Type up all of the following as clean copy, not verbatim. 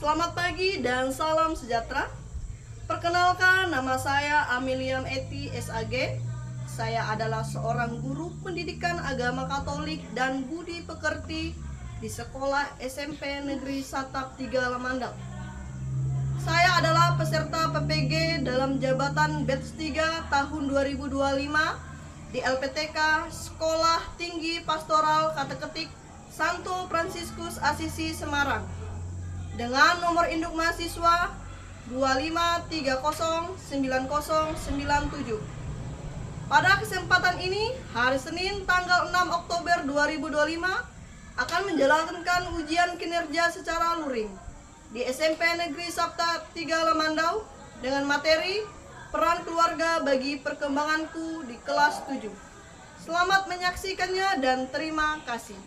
Selamat pagi dan salam sejahtera. Perkenalkan, nama saya Amelian Eti SAG. Saya adalah seorang guru pendidikan agama Katolik dan budi pekerti di Sekolah SMP Negeri Satap 3 Lamandau. Saya adalah peserta PPG dalam jabatan batch 3 tahun 2025 di LPTK Sekolah Tinggi Pastoral Kateketik Santo Fransiskus Asisi Semarang dengan nomor induk mahasiswa 25309097. Pada kesempatan ini, hari Senin tanggal 6 Oktober 2025 akan menjalankan ujian kinerja secara luring di SMP Negeri Satap 3 Lamandau dengan materi peran keluarga bagi perkembanganku di kelas 7. Selamat menyaksikannya dan terima kasih.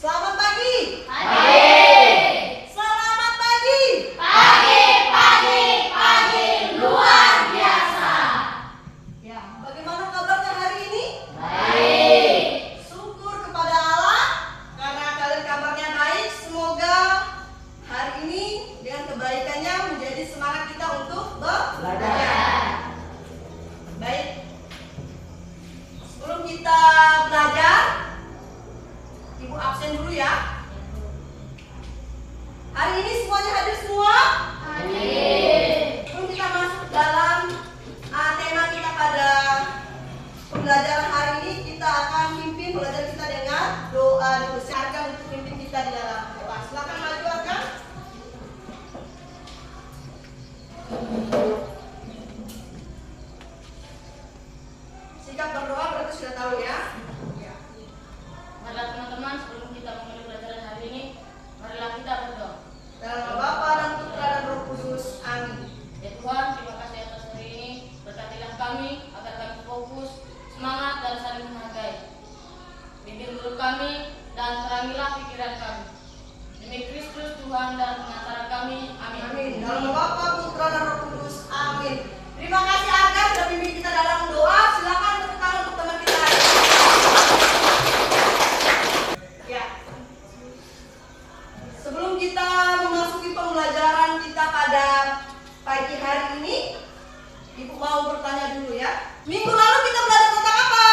Selamat pagi. Selamat pagi. Pagi luar biasa. Ya, bagaimana kabarnya hari ini? Baik. Syukur kepada Allah karena kalian kabarnya baik. Semoga hari ini dengan kebaikannya menjadi semangat kita untuk belajar. Baik. Sebelum kita belajar, Ibu absen dulu ya. Hari ini semuanya hadir semua? Hadir. Sebelum kita masuk dalam tema kita pada pembelajaran hari ini, kita akan pimpin pelajaran kita dengan doa dulu. Saya akan untuk pimpin kita di dalam doa. Silakan maju akan. Sikap berdoa berarti sudah tahu ya. Marilah teman-teman, sebelum kita memulai pelajaran hari ini, marilah kita berdoa. Dalam nama Bapa dan Putra dan Roh Kudus. Amin. Ya Tuhan, terima kasih atas hari ini. Berkatilah kami agar kami fokus, semangat dan saling menghargai. Bimbing guru kami dan terangilah pikiran kami. Demi Kristus Tuhan dan pengantara kami. Amin. Amin. Dalam nama Bapa, Putra dan Roh Kudus. Amin. Terima kasih Arga sudah pimpin kita dalam doa. Silakan tepuk tangan untuk teman kita. Ya. Sebelum kita memasuki pembelajaran kita pada pagi hari ini, Ibu mau bertanya dulu ya. Minggu lalu kita belajar tentang apa?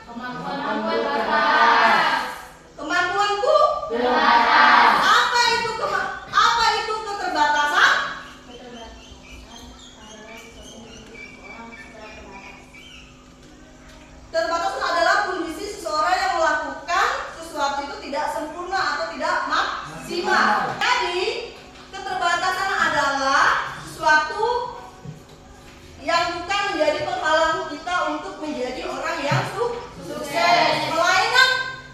Kemampuan terbatas. Kemampuanku Terbatas. Apa itu keterbatasan? Keterbatasan adalah kondisi seseorang yang melakukan sesuatu itu tidak sempurna atau tidak maksimal. Jadi, keterbatasan adalah sesuatu yang bukan menjadi penghalang kita untuk menjadi orang yang sukses.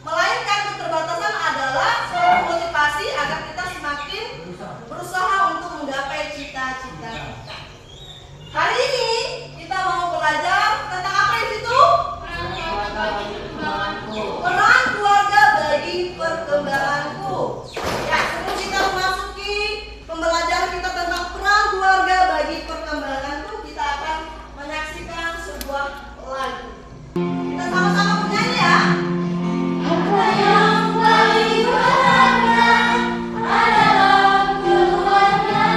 Melainkan keterbatasan adalah suatu motivasi agar kita semakin berusaha untuk menggapai cita-cita kita. Hari ini kita mau belajar tentang apa di situ? Peran keluarga bagi perkembanganku. Ya, sebelum kita memasuki pembelajaran kita tentang peran keluarga bagi perkembanganku, kita akan menyaksikan sebuah lagu. Kita sama-sama bernyanyi ya. Apa yang paling berharga adalah keluarga.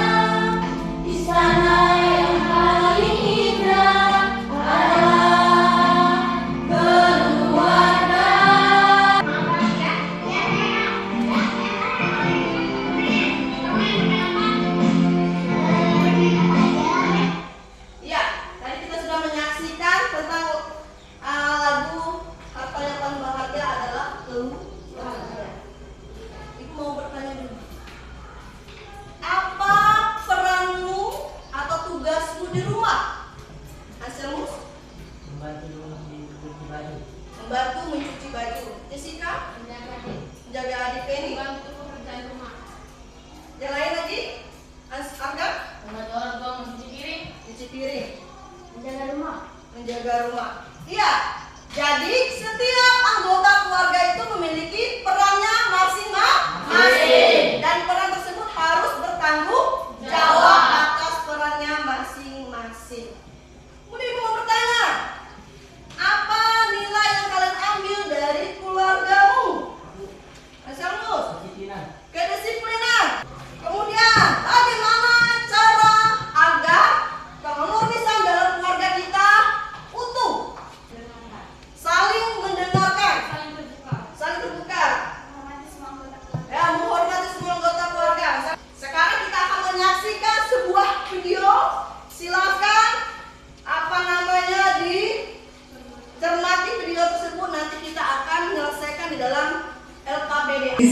Di sana yang paling indah adalah keluarga. Iya, tadi kita sudah menyaksikan tentang lagu Harta yang paling berharga adalah keluarga. Ibu mau bertanya dulu. Apa peranmu atau tugasmu di rumah? Anselmus? Membantu mencuci baju. Jessica? Menjaga adik Penny. Bantu pekerjaan rumah. Yang lain lagi? Arga? Membantu orang tua mencuci piring. Cuci piring. Menjaga rumah. Menjaga rumah. Iya. Jadi setiap anggota keluarga itu memiliki perannya masing-masing. Dan peran tersebut harus bertanggung jawab atas perannya masing-masing. Kemudian ibu mau bertanya, apa nilai yang kalian ambil dari keluargamu?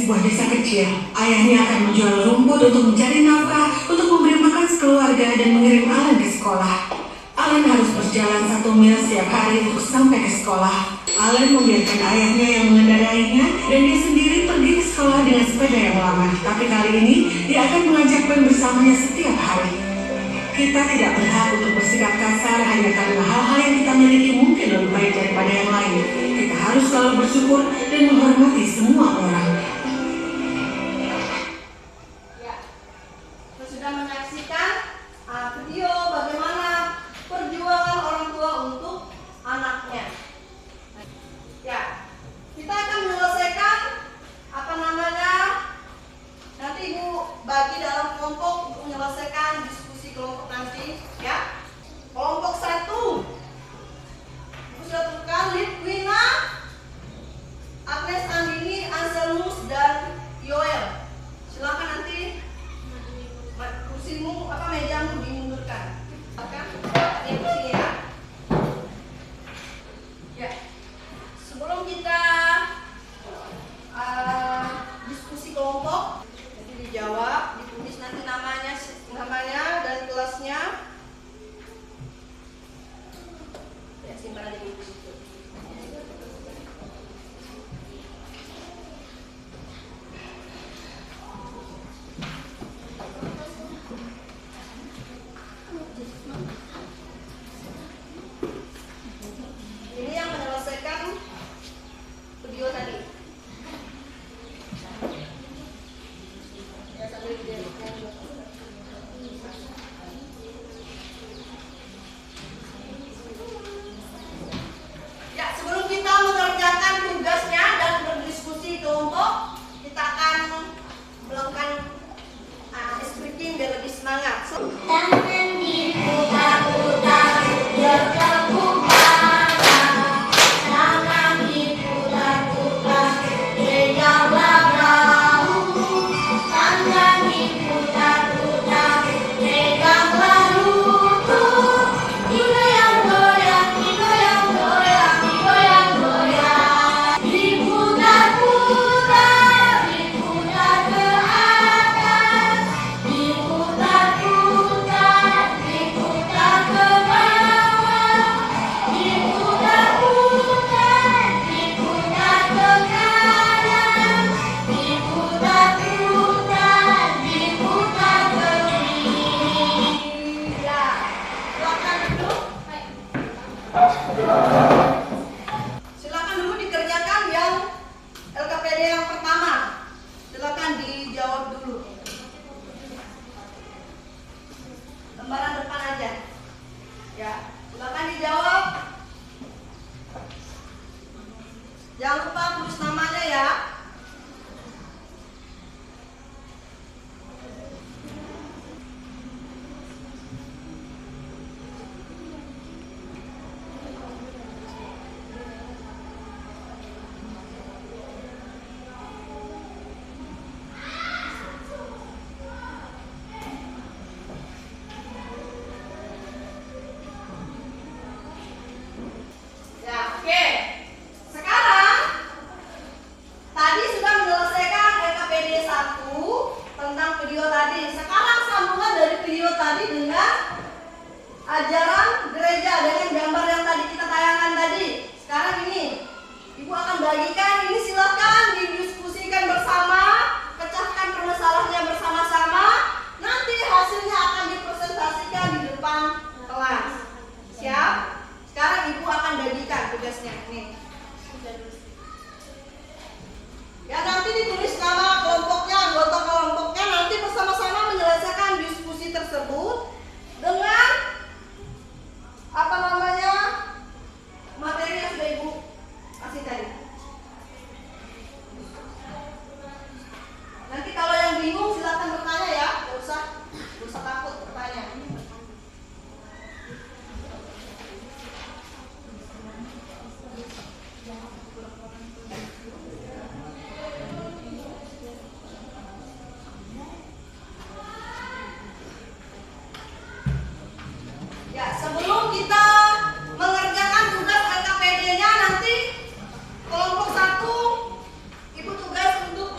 sebuah desa kecil. Ayahnya akan menjual rumput untuk mencari nafkah, untuk memberi makan sekeluarga dan mengirim Allen ke sekolah. Allen harus berjalan 1 mil setiap hari untuk sampai ke sekolah. Allen membiarkan ayahnya yang mengendarainya dan dia sendiri pergi ke sekolah dengan sepeda yang lama. Tapi kali ini dia akan mengajak Ben bersamanya setiap hari. Kita tidak berhak untuk bersikap kasar hanya karena hal-hal yang kita miliki mungkin lebih baik daripada yang lain. Kita harus selalu bersyukur dan menghormati semua orang. Ya, kita sudah menyaksikan video bagaimana perjuangan orang tua untuk anaknya. Ya, kita akan menyelesaikan nanti Ibu bagi dalam kelompok untuk menyelesaikan diskusi kelompok nanti, ya. Kelompok 1, Ibu sudah tentukan Litwina, Agnes Andini, Anselmus, dan Yoel. Silakan nanti kursimu mejamu dimundurkan. Silakan, ini kursi ya. Ya. Sebelum kita diskusi kelompok, nanti dijawab, ditulis nanti namanya dan kelasnya. Ya, simpan aja di situ. Ini yang menyelesaikan video tadi. Ya, sambil ya, sebelum kita mengerjakan tugasnya dan berdiskusi kelompok, kita akan melakukan scripting biar lebih semangat. Tangan diputar-putar, bertepuk tangan. Tangan diputar-putar, peganglah bahu. Tangan diputar-putar, peganglah lutut. Digoyang-goyang, digoyang-goyang, digoyang-goyang. Diputar-putar, diputar ke atas. Diputar-putar, diputar ke bawah. Diputar-putar, diputar ke kanan. Diputar-putar, diputar ke kiri. Ya, silakan duduk. Silakan dulu dikerjakan yang LKPD yang pertama. Silakan dijawab dulu. Lembaran depan aja. Ya, silakan dijawab. Jangan lupa tulis namanya ya. Ya, oke. Sekarang tadi sudah menyelesaikan LKPD 1 tentang video tadi. Sekarang sambungan dari video tadi dengan ajaran gereja dengan gambar yang tadi kita tayangkan tadi. Sekarang ini Ibu akan bagikan, ini silakan didiskusikan bersama, pecahkan permasalahannya bersama-sama. Nanti hasilnya akan dipresentasikan di depan kelas. Siap? Sekarang Ibu akan bagikan tugasnya. Nih. Ya, nanti ditulis nama kelompoknya, anggota kelompoknya, nanti bersama-sama menyelesaikan diskusi tersebut dengan materi yang sudah Ibu kasih tadi. Nanti kalau yang bingung silakan bertanya ya, nggak usah takut bertanya. Ya, sebelum kita mengerjakan tugas LKPD-nya nanti kelompok 1 Ibu tugas untuk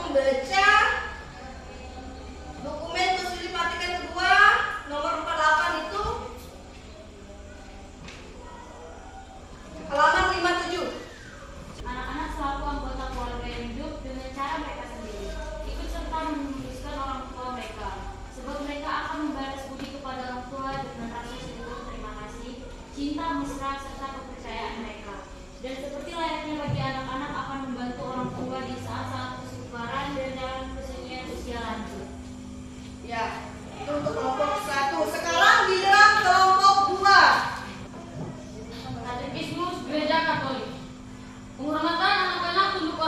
cinta, mesra, serta kepercayaan mereka. Dan seperti layaknya bagi anak-anak akan membantu orang tua di saat-saat kesukaran dan dalam kesunyian usia lanjut. Ya, itu untuk kelompok 1. Sekarang giliran kelompok 2. Katekismus Gereja Katolik. Penghormatan anak-anak untuk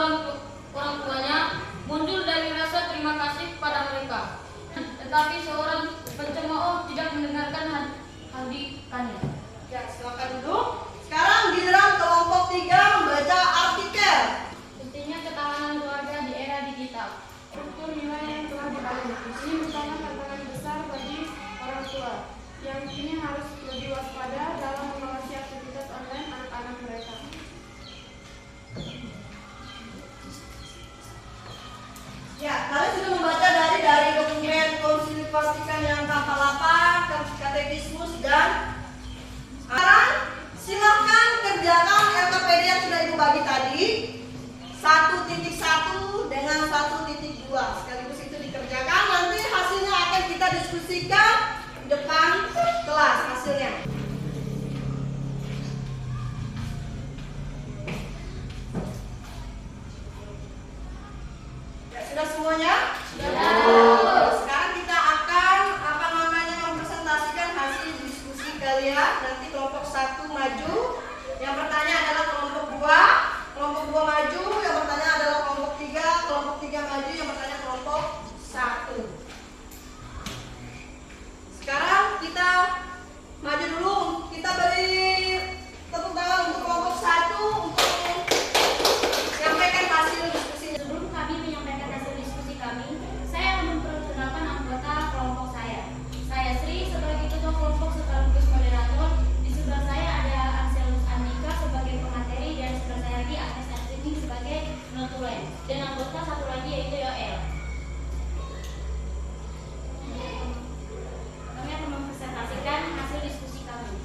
orang tuanya muncul dari rasa terima kasih kepada mereka. Tetapi seorang pencemooh tidak mendengarkan hadikannya. Ya, silakan duduk. Sekarang giliran kelompok 3 membaca artikel. Pentingnya ketahanan keluarga di era digital. Struktur nilai yang telah dibangun. Ini merupakan tantangan besar bagi orang tua yang kini harus lebih waspada dalam mengawasi aktivitas online anak-anak mereka. Ya, kalian sudah membaca dari dokumen Konsili Vatikan yang ke-8, Katekismus dan sekarang silahkan kerjakan LKPD yang sudah Ibu bagi tadi 1.1 dengan 1.2 sekaligus itu dikerjakan. Nanti hasilnya akan kita diskusikan di depan kelas hasilnya. Ya, sudah semuanya? Sekarang kita akan mempresentasikan hasil diskusi kalian. Nanti kelompok 1 maju. Yang bertanya adalah kelompok 2. Kelompok 2 maju. Yang bertanya adalah kelompok 3. Kelompok 3 maju. Yang bertanya kelompok 1. Sekarang kita maju dulu. Kita beri tepuk tangan untuk kelompok 1 untuk menyampaikan hasil diskusinya. Sebelum kami menyampaikan hasil diskusi kami, saya akan memperkenalkan anggota kelompok saya. Saya Sri sebagai ketua kelompok sekaligus moderator. Di sebelah saya ada Anselus Andika sebagai pemateri dan sebelah saya lagi Agnes Astrini sebagai notulen. Dan anggota satu lagi yaitu Yoel. Kami akan mempresentasikan hasil diskusi kami.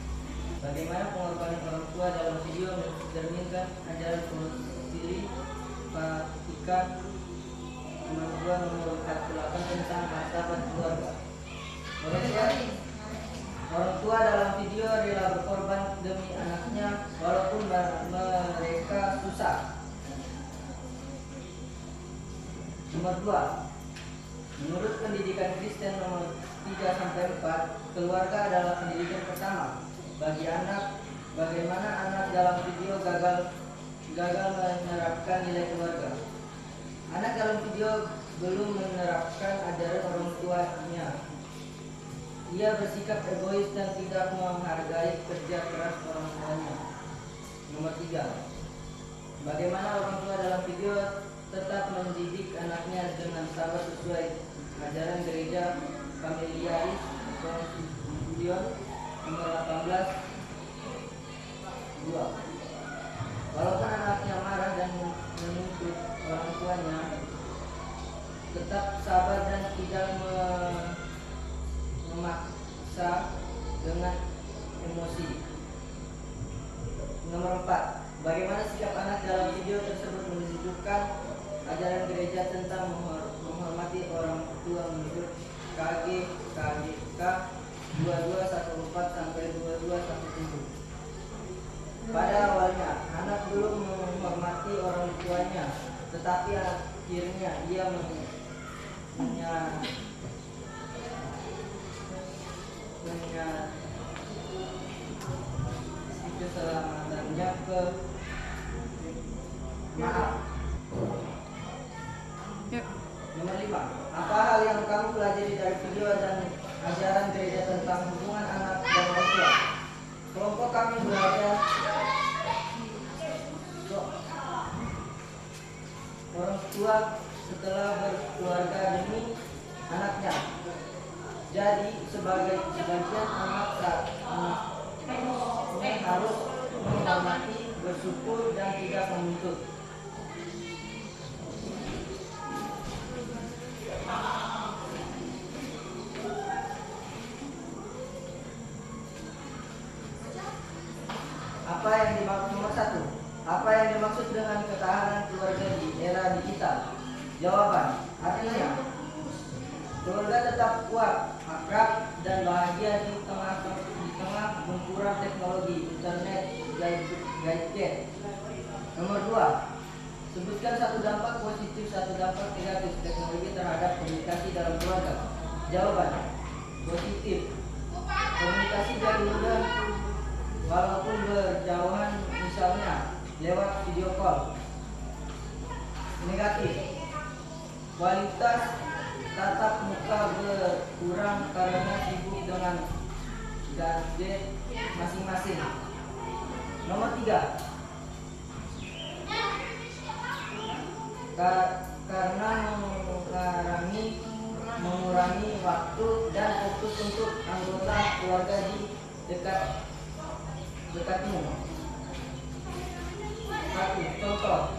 Bagaimana pengorbanan orang tua dalam video mencerminkan ajaran Konsili Vatikan nomor 2 nomor 48 tentang martabat keluarga. Orang tua dalam video rela berkorban demi anaknya walaupun mereka susah. Nomor 2. Menurut pendidikan Kristen nomor 3-4, keluarga adalah pendidikan pertama bagi anak. Bagaimana anak dalam video gagal menerapkan nilai keluarga. Anak dalam video belum menerapkan ajaran orang tuanya. Ia bersikap egois dan tidak menghargai kerja keras orang tuanya. Nomor 3. Bagaimana orang tua dalam video tetap mendidik anaknya dengan sabar sesuai ajaran gereja Familiaris Constitution nomor 18 2. Walaupun anaknya marah dan menuntut orang tuanya, tetap sabar dan tidak memaksa dengan emosi. Nomor 4. Bagaimana sikap anak dalam video tersebut menunjukkan ajaran gereja tentang menghormati orang tua menurut KGK 2214 sampai 2217. Pada awalnya, anak belum menghormati orang tuanya, tetapi akhirnya ia keselamatannya ke maaf. Nomor 5. Apa hal yang kamu pelajari dari video dan ajaran gereja tentang hubungan anak dan orang tua? Kelompok kami belajar orang tua setelah berkeluarga demi anaknya. Jadi sebagian anak harus menghormati, bersyukur dan tidak menuntut. Apa yang dimaksud nomor 1? Apa yang dimaksud dengan ketahanan keluarga di era digital? Jawaban, artinya keluarga tetap kuat, akrab dan bahagia di tengah gempuran penggunaan teknologi internet gadget. Nomor 2. Sebutkan satu dampak positif, satu dampak negatif teknologi terhadap komunikasi dalam keluarga. Jawaban: positif. Komunikasi jadi mudah walaupun berjauhan, misalnya lewat video call. Negatif. Kualitas tatap muka berkurang karena sibuk dengan gadget masing-masing. Nomor 3. Karena mengurangi waktu dan fokus untuk anggota keluarga di dekatmu. Contoh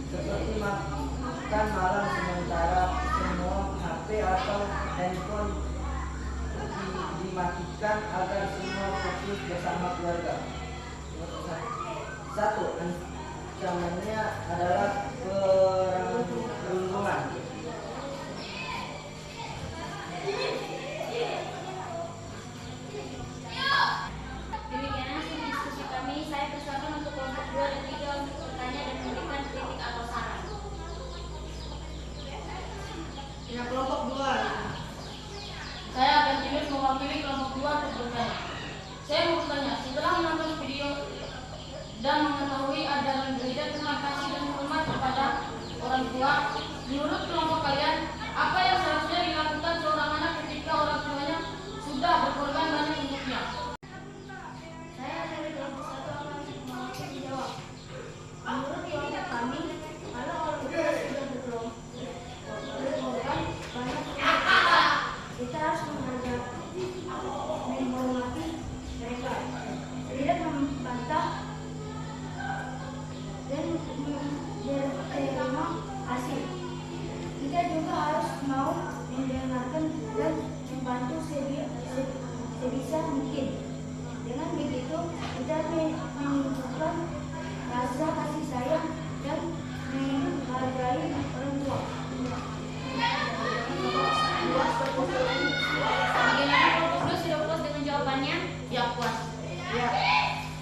seperti makan malam sementara semua HP atau handphone dimatikan agar semua fokus bersama keluarga. 1. Ancamannya adalah perundungan. Demikian hasil diskusi kami. Saya persilakan untuk kelompok 2 dan 3 untuk bertanya dan memberikan kritik atau saran. Ya, kelompok 2. Saya akan pilih mewakili kelompok 2 untuk bertanya. Saya mau bertanya, setelah menonton video dan mengetahui ajaran gereja tentang kasih dan hormat kepada orang tua, menurut kelompok kalian, apa yang seharusnya dilakukan seorang anak ketika orang tuanya sudah berkorban banyak untuknya? Saya dari kelompok 1 akan menjawab. Menurut kelompok kami, kalau orang tua sudah berkorban banyak kita harus menghargai, menghormati mereka, tidak membantah dan menerima kasih. Kita juga harus mau mendengarkan dan membantu sebisa mungkin. Dengan begitu, kita menunjukkan rasa kasih sayang dan menghargai orang tua. Bagaimana kelompok 2 sudah puas dengan jawabannya? Ya, puas. Ya.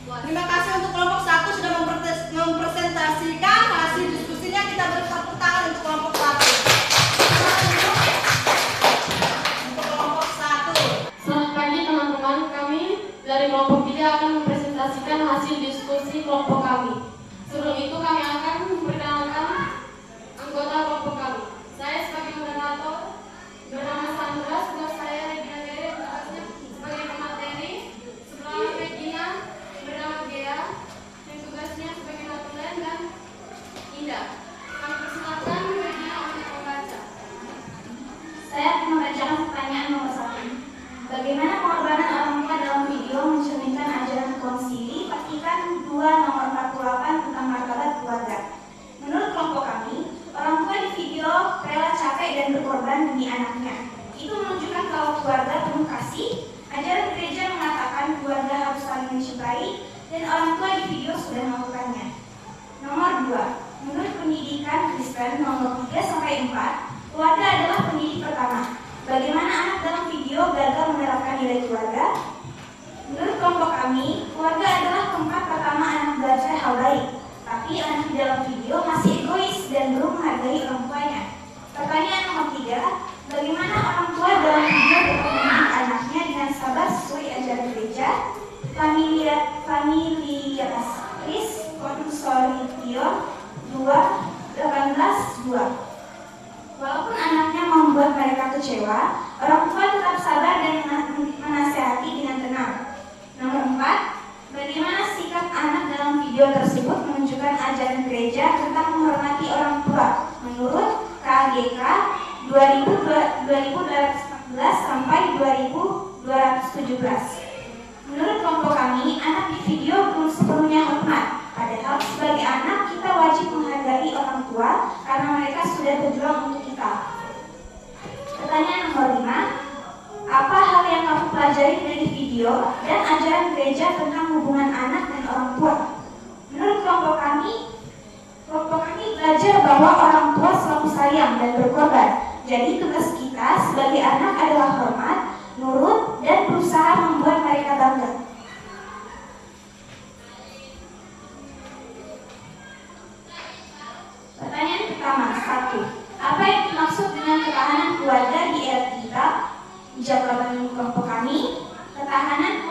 Terima kasih untuk kelompok 1 sudah mempresentasikan hasil diskusinya. Kita beri tepuk tangan untuk kelompok 1. Untuk kelompok 1. Selamat pagi teman-teman, kami dari kelompok 3 akan mempresentasikan hasil diskusi kelompok kami. Sebelum itu kami akan memperkenalkan anggota kelompok kami. Saya sebagai moderator bernama Sandra, sebelah saya Regina Tere, tugasnya sebagai pemateri, sebelah Regina bernama Gea, yang tugasnya sebagai notulen, dan Indah. Kami persilakan Regina untuk membaca. Saya akan membacakan pertanyaan nomor 1. Bagaimana pengorbanan orang tua dalam video mencerminkan ajaran konsili Vatikan II nomor 48 tentang martabat keluarga? Menurut kelompok kami, orang tua di video rela capek dan berkorban demi anaknya. Itu menunjukkan kalau keluarga penuh kasih. Ajaran gereja mengatakan keluarga harus saling mencintai, dan orang tua di video sudah melakukannya. Nomor 2, menurut pendidikan Kristen nomor 3-4, keluarga adalah pendidik pertama. Bagaimana anak dalam video gagal menerapkan nilai keluarga? Menurut kelompok kami, keluarga adalah tempat pertama anak belajar hal baik. Tapi anak di dalam video masih egois dan belum menghargai orang tuanya. Pertanyaan nomor 3, bagaimana orang tua dalam video dapat mendidik anaknya dengan sabar sesuai ajaran gereja? Familiaris Consolidation 2:18-2. Walaupun anaknya membuat mereka kecewa, orang tua tetap sabar dan menasihati dengan tenang. Nomor 4, bagaimana sikap anak dalam video tersebut menunjukkan ajaran gereja tentang menghormati orang tua menurut KGK 2014-2217. Menurut kelompok kami, anak di video belum sepenuhnya hormat. Padahal sebagai anak kita wajib menghargai orang tua karena mereka sudah berjuang untuk kita. Pertanyaan nomor 5, apa hal yang kamu pelajari dari video dan ajaran gereja tentang hubungan anak dan orang tua? Menurut kelompok kami belajar bahwa orang tua selalu sayang dan berkorban. Jadi tugas kita sebagai anak adalah hormat, nurut, dan berusaha membuat mereka bangga.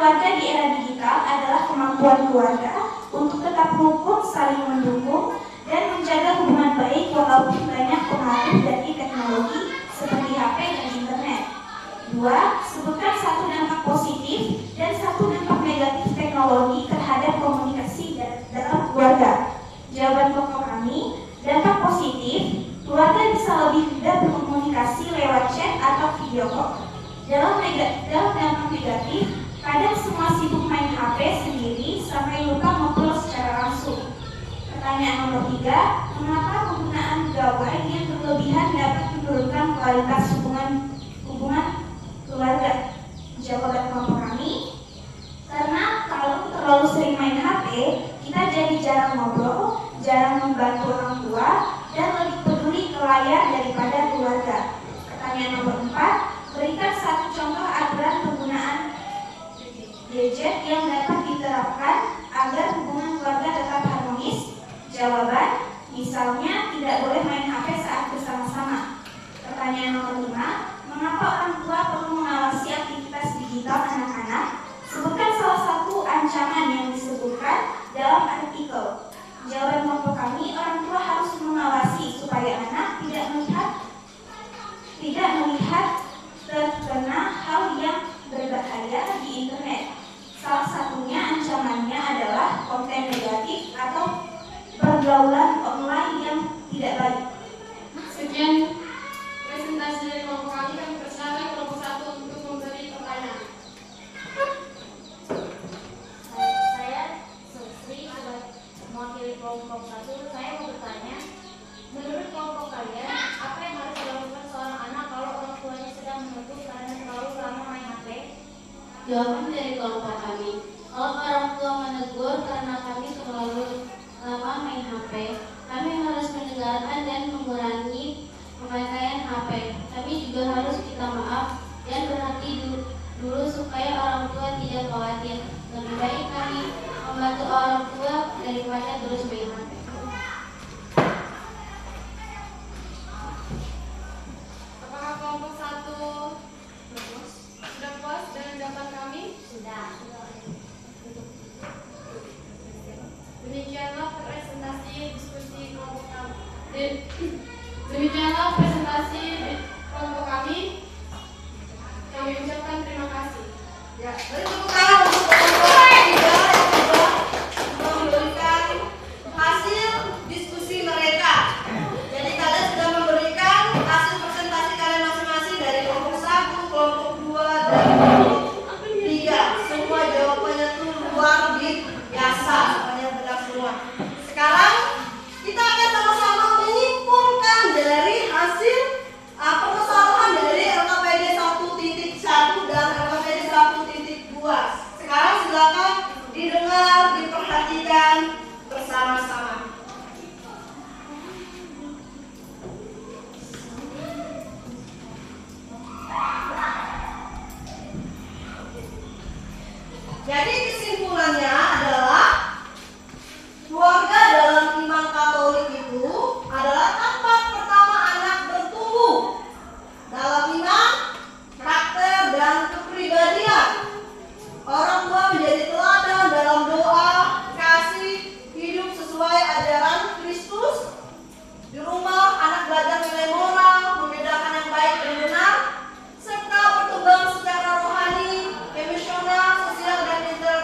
keluarga di era digital adalah kemampuan keluarga untuk tetap rukun, saling mendukung, dan menjaga hubungan baik walaupun banyak pengaruh dari teknologi seperti HP dan internet. 2. Sebutkan satu dampak positif dan satu dampak negatif teknologi terhadap komunikasi dalam keluarga. Jawaban pokok kami, dampak positif, keluarga bisa lebih mudah berkomunikasi lewat chat atau video call. Dalam dampak negatif, kadang semua sibuk main HP sendiri sampai lupa ngobrol secara langsung. Pertanyaan nomor 3, mengapa penggunaan gawai yang berlebihan dapat menurunkan kualitas hubungan keluarga? Jawaban kelompok kami, karena kalau terlalu sering main HP, kita jadi jarang ngobrol, jarang membantu orang tua, dan lebih peduli ke layar daripada keluarga. Pertanyaan nomor 4, berikan satu contoh aturan penggunaan gadget yang dapat diterapkan agar hubungan keluarga tetap harmonis. Jawaban, misalnya tidak boleh main HP saat bersama-sama. Pertanyaan nomor 5, mengapa orang tua perlu mengawasi aktivitas digital anak-anak? Sebutkan salah satu ancaman yang disebutkan dalam artikel. Jawaban kelompok kami, orang tua harus mengawasi supaya anak tidak melihat terkena hal yang berbahaya di internet. Salah satunya ancamannya adalah konten negatif atau pergaulan online yang tidak baik. Sekian presentasi dari kelompok kami persilakan kelompok 1 untuk memberi pertanyaan. Saya Sri sebagai mewakili kelompok 1. Saya mau bertanya, menurut kelompok kalian, apa yang harus dilakukan seorang anak kalau orang tuanya sedang menegur karena terlalu lama main HP? Jawaban dari kelompok kami, kalau orang tua menegur karena kami terlalu lama main HP, kami harus mendengarkan dan mengurangi pemakaian HP. Kami juga harus minta maaf dan berhati dulu supaya orang tua tidak khawatir. Lebih baik kami membantu orang tua daripada terus main HP. Apakah kelompok 1 sudah puas dengan jawaban kami? Sudah. Demikianlah presentasi diskusi kelompok kami. Demikianlah presentasi kelompok kami. Kami ucapkan terima kasih. Ya, beri tepuk tangan untuk kelompok 3 yang sudah memberikan hasil diskusi mereka. Jadi kalian sudah memberikan hasil presentasi kalian masing-masing dari kelompok 1, kelompok 2, dan kelompok 3. Semua jawabannya tuh luar biasa, semuanya benar semua. Sekarang kita akan sama-sama menyimpulkan dari hasil permasalahan dari LKPD 1.1 dan LKPD 1.2. Sekarang silakan didengar, diperhatikan bersama-sama. Jadi kesimpulannya adalah keluarga dalam iman Katolik itu adalah tempat pertama anak bertumbuh dalam iman, karakter, dan kepribadian. Orang tua menjadi teladan dalam doa, kasih, hidup sesuai ajaran Kristus. Di rumah, anak belajar nilai moral, membedakan yang baik dan benar, serta berkembang secara rohani, emosional, sosial, dan intelektual.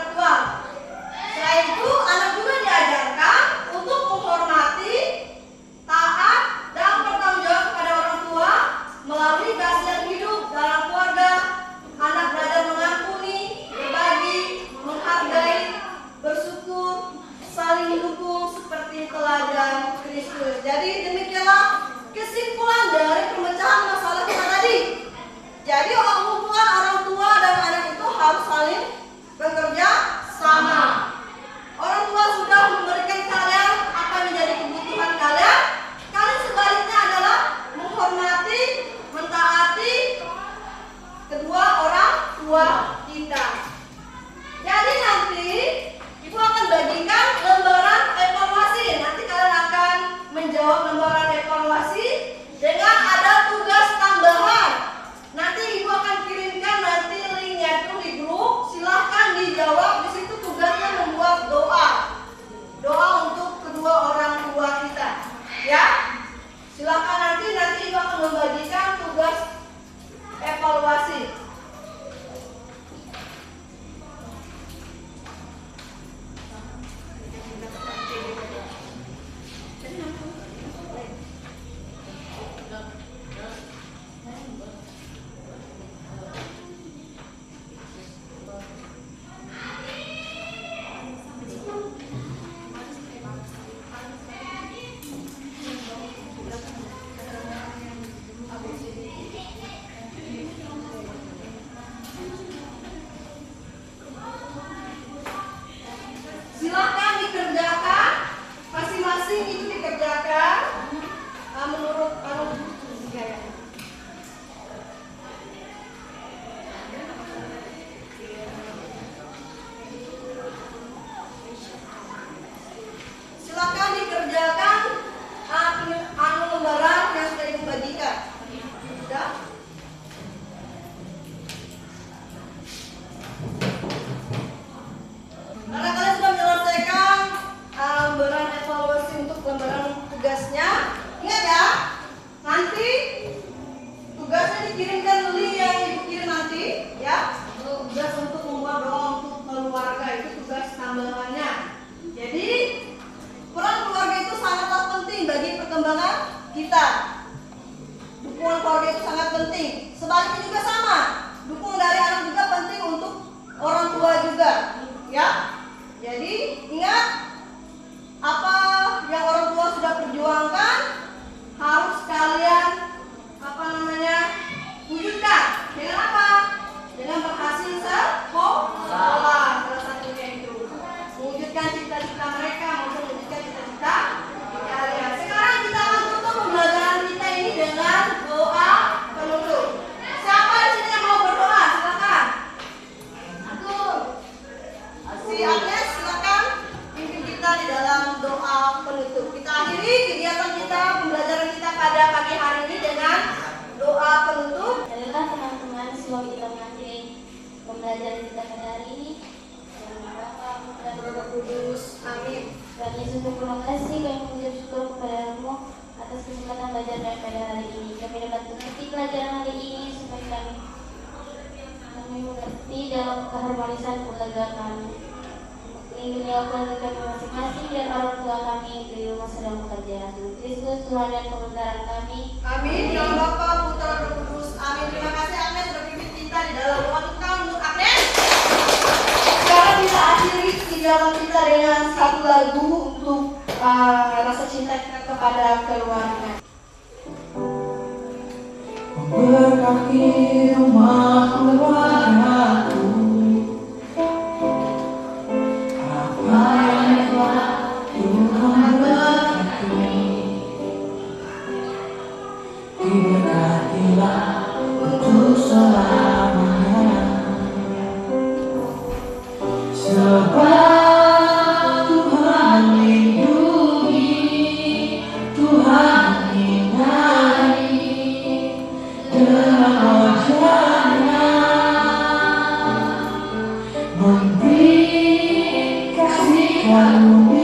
pertambangannya. Jadi peran keluarga itu sangatlah penting bagi perkembangan kita. Dukungan keluarga itu sangat penting. Sebaliknya juga sama. Dukungan dari anak juga penting untuk orang tua juga, ya. Jadi ingat apa yang orang tua sudah perjuangkan harus kalian wujudkan. Dengan apa? Dengan berhasil sekolah. Salah satunya itu mewujudkan cita-cita mereka maupun mewujudkan cita-cita kalian. Sekarang kita akan tutup pembelajaran kita ini dengan doa penutup. Siapa di sini yang mau berdoa? Silakan. Aku. Si Agnes, silakan pimpin kita di dalam doa penutup. Kita akhiri kegiatan kita, pembelajaran kita pada pagi hari ini dengan doa penutup. Adalah teman-teman, sebelum kita mengakhiri pembelajaran kita pada hari ini, yang Bapa, Putra, dan Roh Kudus. Amin. Tuhan Yesus, terima kasih kami mengucap syukur kepada-Mu atas kesempatan belajar pada hari ini. Kami dapat mengerti pelajaran hari ini supaya kami mengerti dalam keharmonisan keluarga kami. Lindungi keluarga kami masing-masing dan orang tua kami di rumah sedang bekerja. Kristus Tuhan dan pembenaran kami. Amin. Dalam Bapa, Putra, dan Roh Kudus. Amin. Terima kasih Agnes sudah pimpin kita di dalam doa kita untuk Agnes. Sekarang kita akhiri kegiatan kita dengan satu lagu untuk rasa cinta kita kepada keluarga. Memberkati rumah keluargaku, apa yang telah Tuhan berkati, diberkatilah untuk selamanya. Sebab Tuhan lindungi, Tuhan hindari dengan wajah-Nya, memberi kasih karunia.